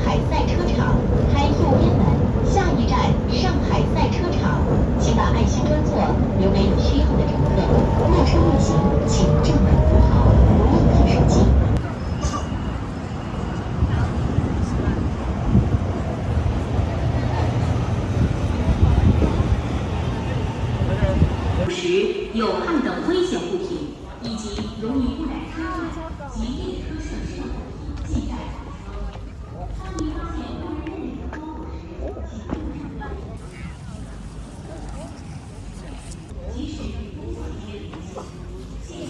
海赛车场，开右边门，下一站上海赛车场，请把爱心专座留给有需要的乘客。列车运行，请正门扶好，不要看手机。时有害等危险物品以及容易污染车辆及列车设施的物品，尽在查车。当你发现无人认领的包裹时，请马上报警。即使与工作人员联系，谢谢。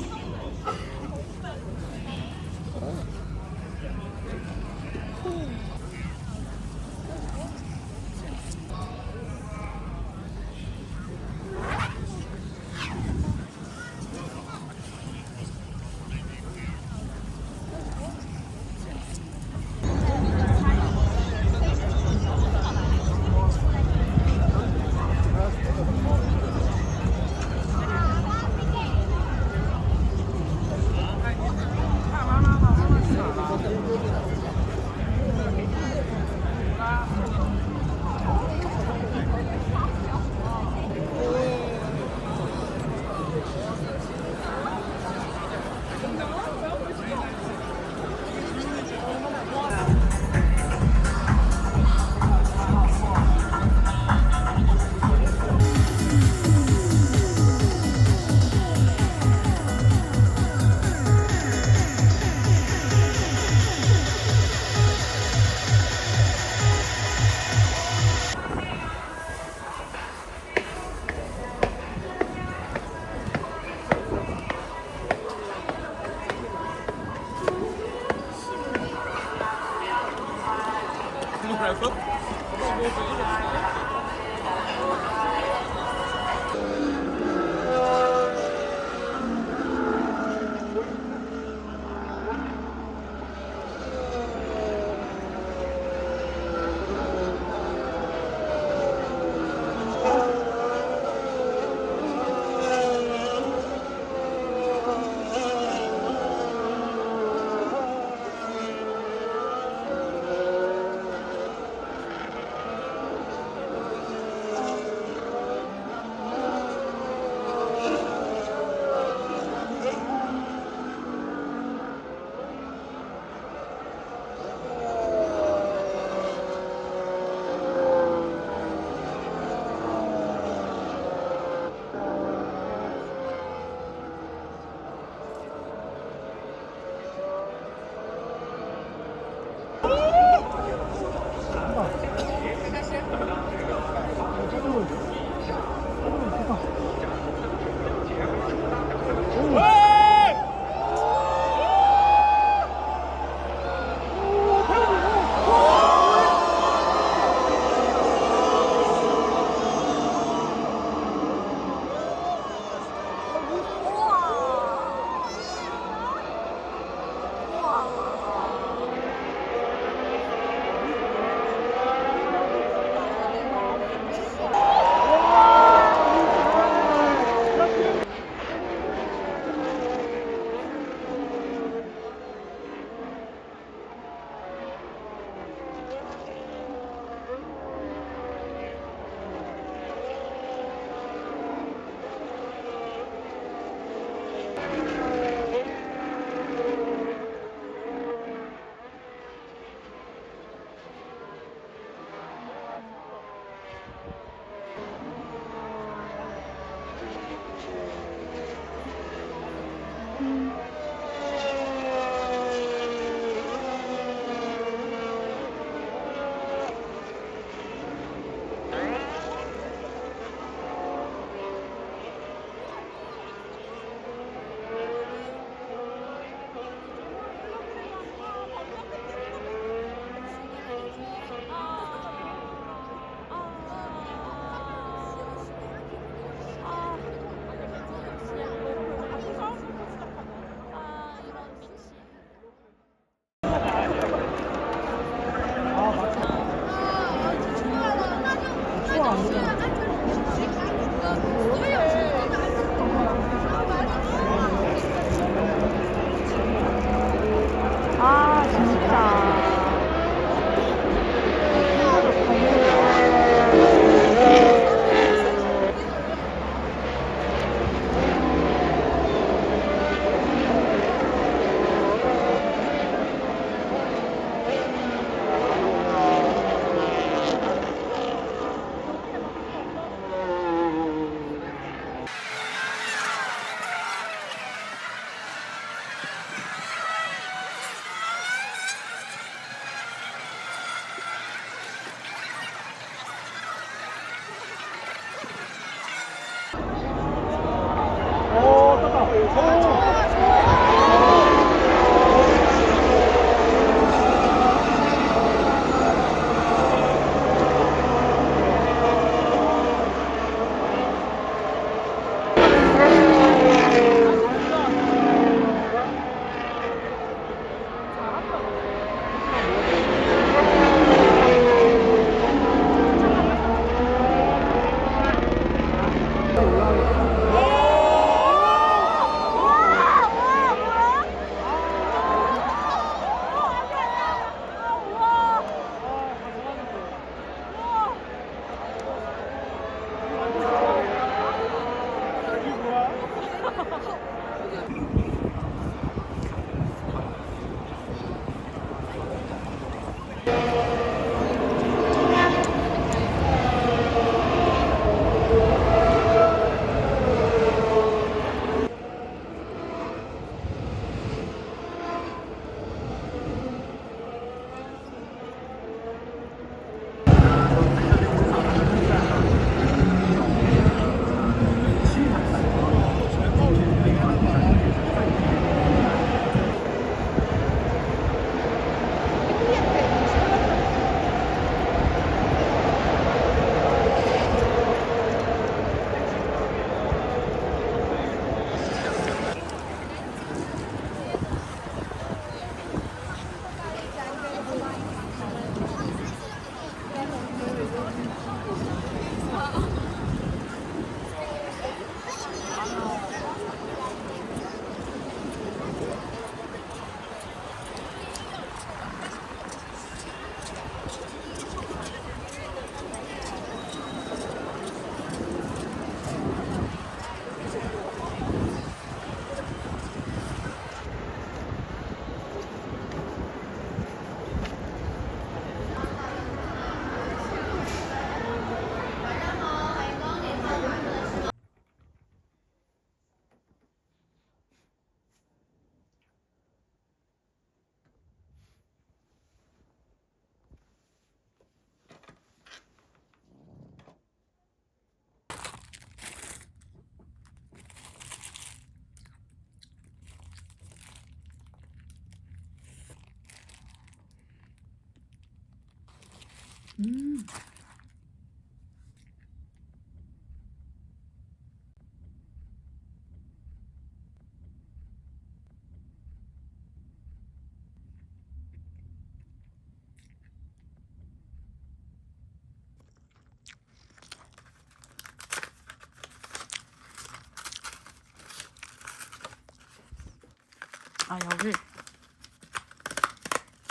아 여기.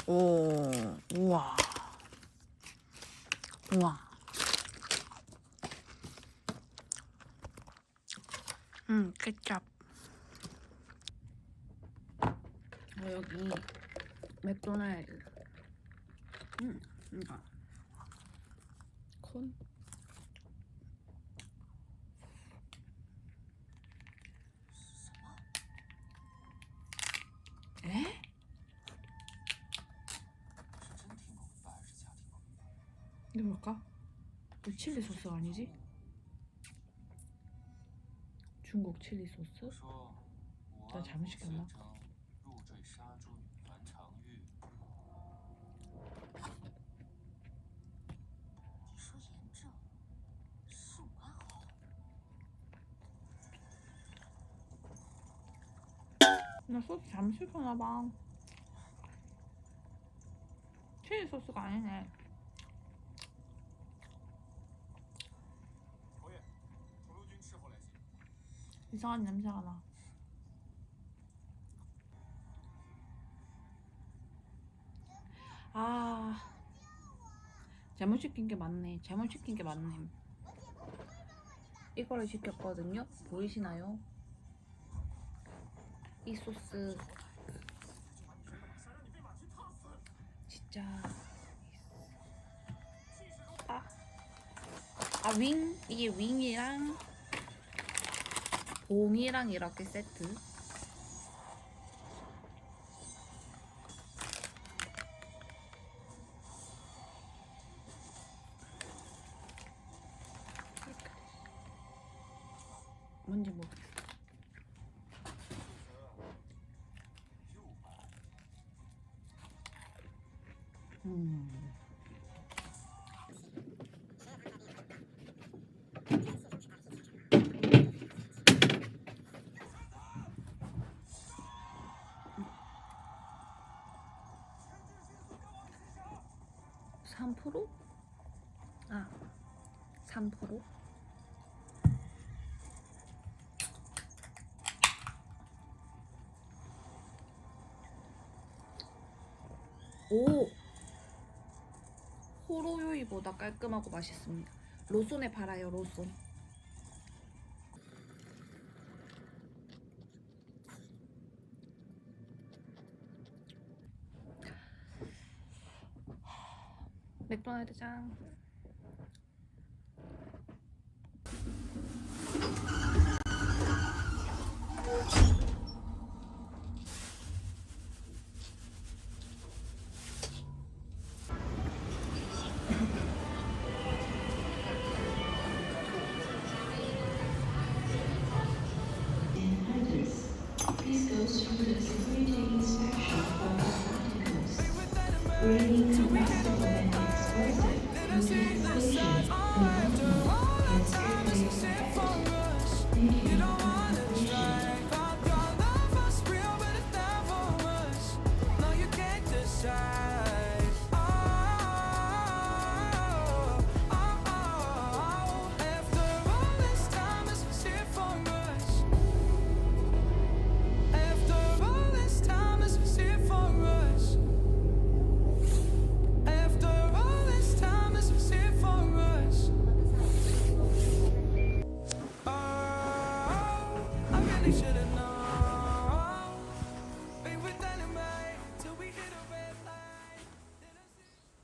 오, 우와. 우와. 케첩. 여기 맥도날드. 이거. 콘. 에? 이게 뭘까? 이거 칠리 소스 아니지? 중국 칠리 소스? 나 잘못 시켰나? 나 소스 잘못 시켰나봐. 칠리 소스가 아니네. 이상한 냄새가 나. 아, 잘못 시킨 게 맞네. 잘못 시킨 게 맞네. 이거를 시켰거든요. 보이시나요? 이 소스 진짜 윙, 이게 윙이랑 봉이랑 이렇게 세트. 뭔지 모르겠어. 음. 3%? 아, 3%? 오! 호로요이보다 깔끔하고 맛있습니다. 로손에 팔아요, 로손. 맥도날드장. Please go through the security inspection of the articles. Bringing combustible and explosive utilization is strictly prohibited. Thank you for your cooperation. Should've